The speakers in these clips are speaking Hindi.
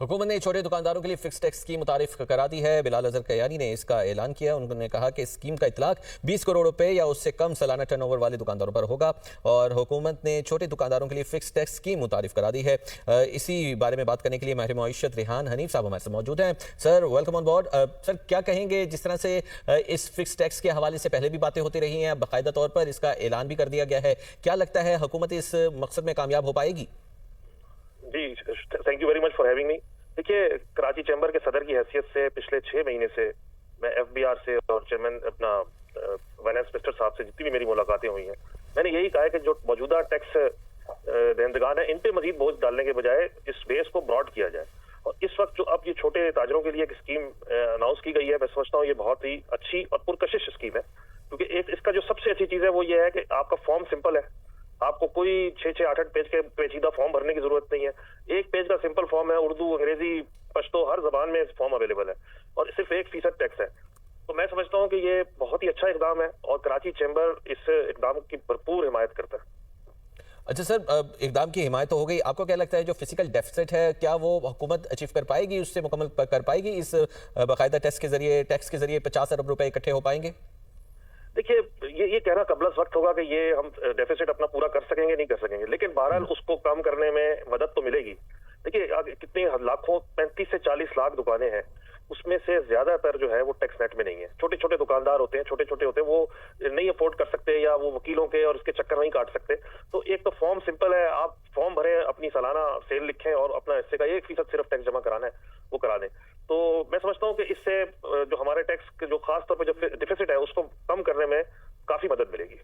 हुकूमत ने छोटे दुकानदारों के लिए फिक्स टैक्स स्कीम मुतारिफ करा दी है। बिलाल अजहर कयानी ने इसका ऐलान किया। उन्होंने कहा कि स्कीम का इतलाक 20 करोड़ रुपए या उससे कम सालाना टर्नओवर वाले दुकानदारों पर होगा और हुकूमत ने छोटे दुकानदारों के लिए फिक्स टैक्स स्कीम मुतारिफ करा दी है। इसी बारे में बात करने के लिए माहिर मईशत रेहान हनीफ साहब हमारे साथ मौजूद हैं। Sir, welcome on board. Sir, क्या कहेंगे, जिस तरह से इस फिक्स टैक्स के हवाले से पहले भी बातें होती रही हैं, बाकायदा तौर पर इसका ऐलान भी कर दिया गया है, क्या लगता है हुकूमत इस मकसद में कामयाब हो पाएगी? जी, thank you very much for having me. देखिए, कराची चैम्बर के सदर की हैसियत से पिछले 6 महीने से मैं एफबीआर से और चेयरमैन अपना फाइनेंस मिनिस्टर साहब से जितनी भी मेरी मुलाकातें हुई हैं, मैंने यही कहा है कि जो मौजूदा टैक्स दहंदगान है, इन पे मजीद बोझ डालने के बजाय इस बेस को ब्रॉड किया जाए। और इस वक्त जो अब ये छोटे ताजरों के लिए एक स्कीम अनाउंस की गई है, मैं समझता हूँ ये बहुत ही अच्छी और पुरकशिश स्कीम है। क्योंकि एक इसका जो सबसे अच्छी चीज है वो ये है कि आपका फॉर्म सिंपल है। आपको कोई 6-6, 8-8 पेज के पेचीदा फॉर्म भरने की जरूरत नहीं है। एक पेज का सिंपल फॉर्म है, उर्दू, अंग्रेजी, पश्तो हर जबान में फॉर्म अवेलेबल है और सिर्फ 1% टैक्स है। तो मैं समझता हूँ कि ये बहुत ही अच्छा इकदाम है और कराची चैम्बर इस इकदाम की भरपूर हिमायत करता है। अच्छा सर, इकदाम की हिमायत तो हो गई, आपको क्या लगता है जो फिजिकल डेफिसिट है, क्या वो हुकूमत अचीव कर पाएगी, उससे मुकम्मल कर पाएगी? इस बाकायदा टैक्स के जरिए 50 अरब रुपए इकट्ठे हो पाएंगे? देखिए, ये कहना कबलस वक्त होगा कि ये हम डेफिसिट अपना पूरा कर सकेंगे, नहीं कर सकेंगे, लेकिन बहरहाल उसको कम करने में मदद तो मिलेगी। देखिए, कितने लाखों 35 से 40 लाख दुकानें हैं, उसमें से ज्यादातर जो है वो टैक्स नेट में नहीं है। छोटे छोटे दुकानदार होते हैं, छोटे छोटे होते हैं, वो नहीं अफोर्ड कर सकते या वो वकीलों के और उसके चक्कर नहीं काट सकते। तो एक तो फॉर्म सिंपल है, आप फॉर्म भरें, अपनी सालाना सेल लिखें और अपना हिस्से का 1% सिर्फ टैक्स जमा कराना है वो करा दें। तो मैं समझता हूँ कि इससे जो हमारे टैक्स के जो खास तौर पर जो डिफिसिट है उसको कम करने में काफी मदद मिलेगी।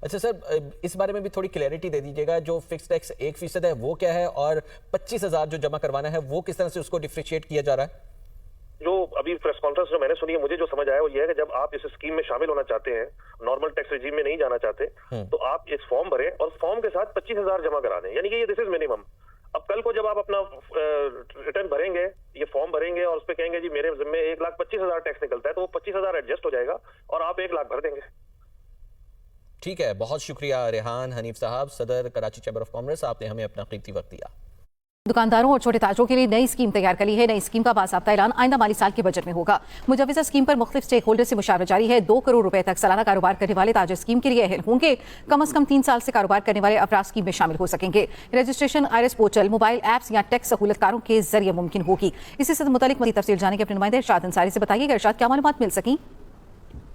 अच्छा सर, इस बारे में भी थोड़ी क्लैरिटी दे दीजिएगा, जो फिक्स टैक्स 1% है वो क्या है और 25,000 जो जमा करवाना है वो किस तरह से उसको डिफरेंशिएट किया जा रहा है? जो अभी प्रेस कॉन्फ्रेंस जो मैंने सुनी है, मुझे जो समझ आया वो ये है कि जब आप इस स्कीम में शामिल होना चाहते हैं, नॉर्मल टैक्स रिजीम में नहीं जाना चाहते, तो आप इस फॉर्म भरें और फॉर्म के साथ 25,000 जमा करा दें, यानी कि ये दिस इज मिनिमम। अब कल को जब आप अपना रिटर्न भरेंगे, ये फॉर्म भरेंगे और उस पर कहेंगे जी मेरे जिम्मे 1,25,000 टैक्स निकलता है, तो वो 25,000 एडजस्ट हो जाएगा और आप 1 लाख भर देंगे। ठीक है, बहुत शुक्रिया रेहान हनीफ साहब, सदर कराची चैम्बर ऑफ कॉमर्स, आपने हमें अपना कीमती वक्त दिया। दुकानदारों और छोटे ताजरों के लिए नई स्कीम तैयार कर ली है। नई स्कीम का बाकायदा ऐलान आइंदा माली साल के बजट में होगा। मुजव्वज़ा स्कीम पर मुख्तलिफ स्टेक होल्डर से मुशावरा जारी है। 2 करोड़ रुपए तक सालाना कारोबार करने वाले ताजर स्कीम के लिए अहल होंगे। कम अज कम 3 साल से कारोबार करने वाले अफराद स्कीम में शामिल हो सकेंगे। Registration IRS portal, mobile apps या टैक्स सहूलतकारों के जरिए मुमकिन होगी। इसी से मुतालिक मज़ीद तफसील जाने के अपने नुमाइंदे इरशाद अंसारी से बताइएगा। इरशाद, क्या मालूमात मिल सकी?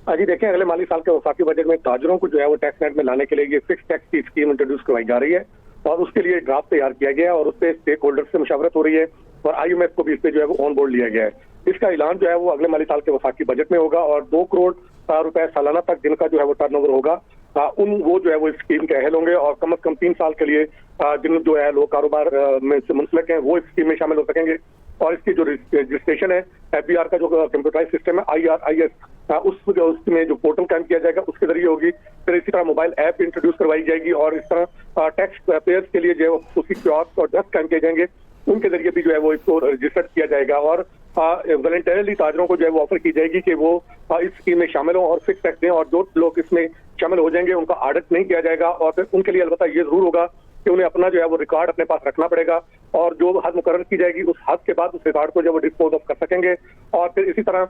जी देखिए, अगले माली साल के वफाकी बजट में ताजरों को जो है वो टैक्स नेट में लाने के लिए ये फिक्स टैक्स की स्कीम इंट्रोड्यूस करवाई जा रही है और उसके लिए ड्राफ्ट तैयार किया गया है और उससे स्टेक होल्डर से मुशावरत हो रही है और आईएमएफ को भी इस पे जो है वो ऑन बोर्ड लिया गया है। इसका ऐलान जो है वो अगले माली साल के वफाकी बजट में होगा और 2 करोड़ रुपए सालाना तक जिनका जो है वो टर्नओवर होगा, वो जो है वो इस स्कीम के अहल होंगे और कम अज कम 3 साल के लिए जिन जो है लोग कारोबार में से मुंसलिक हैं वो इस स्कीम में शामिल हो सकेंगे। और इसकी जो रजिस्ट्रेशन है, एफबीआर का जो कंप्यूटराइज सिस्टम है IRIS, उसमें जो पोर्टल कायम किया जाएगा उसके जरिए होगी। फिर इसी तरह मोबाइल ऐप इंट्रोड्यूस करवाई जाएगी और इस तरह टैक्स पेयर्स के लिए जो है उसकी कियोस्क और डेस्क कायम किए जाएंगे, उनके जरिए भी जो है वो इसको रजिस्टर्ड किया जाएगा और वॉलंटरली ताजरों को जो है वो ऑफर की जाएगी कि वो इस स्कीम में शामिल हो और फिक्स टैक्स दें और जो लोग इसमें शामिल हो जाएंगे उनका ऑडिट नहीं किया जाएगा और फिर उनके लिए अलबत्ता ये जरूर होगा कि उन्हें अपना जो है वो रिकॉर्ड अपने पास रखना पड़ेगा और जो हद मुकर्रर की जाएगी उस हद के बाद उस रिकॉर्ड को जो वो डिस्पोज ऑफ कर सकेंगे। और फिर इसी तरह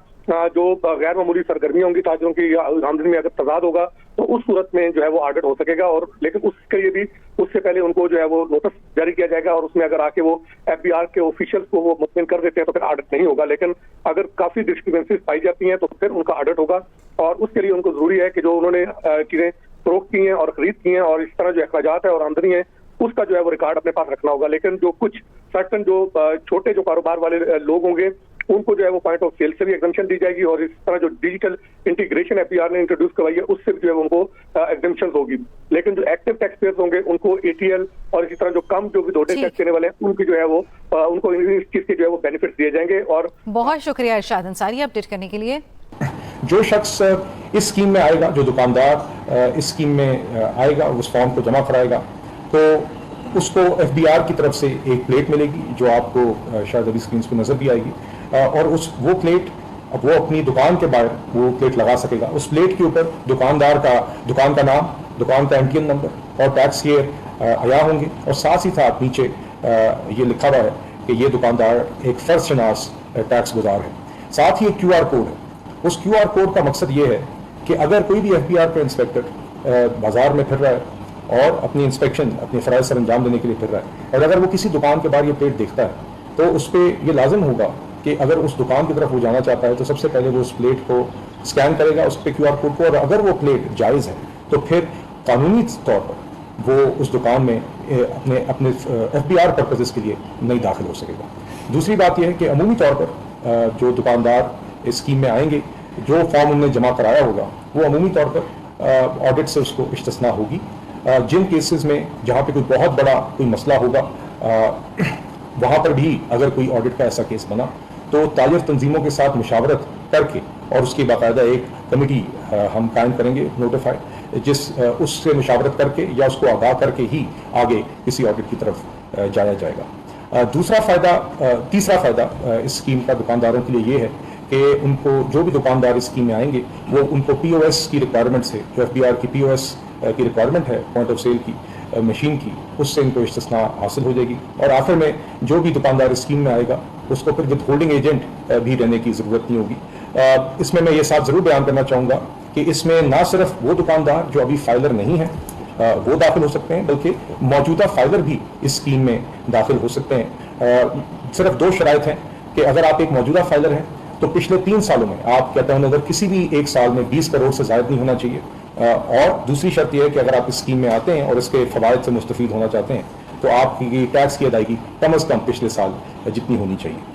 जो गैर मामूली सरगर्मियां होंगी ताजरों की आमदनी में अगर तजाद होगा तो उस सूरत में जो है वो ऑडिट हो सकेगा और लेकिन उसके लिए भी उससे पहले उनको जो है वो नोटिस जारी किया जाएगा और उसमें अगर आके वो एफबीआर के ऑफिशियल्स को वो मुतमिन कर देते हैं तो फिर ऑडिट नहीं होगा, लेकिन अगर काफी डिस्क्रिपेंसीज पाई जाती हैं तो फिर उनका ऑडिट होगा और उसके लिए उनको जरूरी है कि जो उन्होंने चीजें फरोख्त की हैं और खरीद की हैं और इस तरह जो अखराजात है और आमदनी है उसका जो है वो रिकॉर्ड अपने पास रखना होगा। लेकिन जो कुछ सर्टन जो छोटे जो कारोबार वाले लोग होंगे उनको जो है वो पॉइंट ऑफ सेल से भी एग्जम्पशन दी जाएगी और इस तरह जो डिजिटल इंटीग्रेशन एफबीआर ने इंट्रोड्यूस करवाई है उससे भी जो है उनको एग्जम्पशन होगी। लेकिन जो एक्टिव टैक्स पेयर्स होंगे उनको ATL और इसी तरह जो कम जो विथहोल्डिंग टैक्स देने वाले हैं उनकी जो है वो उनको इस चीज के जो है वो बेनिफिट दिए जाएंगे। और बहुत शुक्रिया इरशाद अंसारी अपडेट करने के लिए। जो शख्स इस स्कीम में आएगा, जो दुकानदार इस स्कीम में आएगा, उस फॉर्म को जमा कराएगा तो उसको एफबीआर की तरफ से एक प्लेट मिलेगी जो आपको शायद अभी स्क्रीन पे नजर भी आएगी और वो प्लेट अब वो अपनी दुकान के बाहर वो प्लेट लगा सकेगा। उस प्लेट के ऊपर दुकान का नाम, दुकान का MTN नंबर और टैक्स ईयर आया होंगे और साथ ही साथ नीचे ये लिखा हुआ है कि ये दुकानदार एक फर्जशनास टैक्स गुजार है। साथ ही एक QR कोड है। उस QR कोड का मकसद ये है कि अगर कोई भी FBR का इंस्पेक्टर बाजार में फिर रहा है और अपनी इंस्पेक्शन अपने फ़राइज़ सर अंजाम देने के लिए फिर रहा है और अगर वो किसी दुकान के बाहर ये प्लेट देखता है तो उस पर ये लाजिम होगा कि अगर उस दुकान की तरफ वो जाना चाहता है तो सबसे पहले वो उस प्लेट को स्कैन करेगा, उस पर QR कोड को, और अगर वो प्लेट जायज़ है तो फिर कानूनी तौर पर वो उस दुकान में अपने FBR पर्पज़ के लिए नहीं दाखिल हो सकेगा। दूसरी बात यह है कि अमूमी तौर पर जो दुकानदार इस स्कीम में आएंगे, जो फॉर्म उन्होंने जमा कराया होगा वो अमूमी तौर पर ऑडिट से उसको इस्तिस्ना होगी। जिन केसेस में जहाँ पे कोई बहुत बड़ा कोई मसला होगा वहाँ पर भी अगर कोई ऑडिट का ऐसा केस बना तो ताजिर तंजीमों के साथ मुशावरत करके और उसकी बाकायदा एक कमेटी हम कायम करेंगे नोटिफाइड, उससे मुशावरत करके या उसको आगाह करके ही आगे किसी ऑडिट की तरफ जाया जाएगा। तीसरा फ़ायदा इस स्कीम का दुकानदारों के लिए ये है कि उनको जो भी दुकानदार इस स्कीम में आएंगे वो उनको POS की रिक्वायरमेंट से, जो FBR की POS की रिक्वायरमेंट है पॉइंट ऑफ सेल की मशीन की, उससे इनको इस्तिस्ना हासिल हो जाएगी। और आखिर में जो भी दुकानदार इस स्कीम में आएगा उसको फिर विद होल्डिंग एजेंट भी रहने की ज़रूरत नहीं होगी। इसमें मैं ये साथ ज़रूर बयान करना चाहूँगा कि इसमें ना सिर्फ वो दुकानदार जो अभी फाइलर नहीं है वो दाखिल हो सकते हैं, बल्कि मौजूदा फाइलर भी इस स्कीम में दाखिल हो सकते हैं। सिर्फ 2 शराइत हैं कि अगर आप एक मौजूदा फाइलर हैं तो पिछले 3 सालों में आपका टर्नओवर किसी भी एक साल में 20 करोड़ से ज़ायद नहीं होना चाहिए, और दूसरी शर्त यह है कि अगर आप इस स्कीम में आते हैं और इसके फ़वाइद से मुस्तफ़ीद होना चाहते हैं तो आपकी टैक्स की अदायगी कम अज़ कम पिछले साल जितनी होनी चाहिए।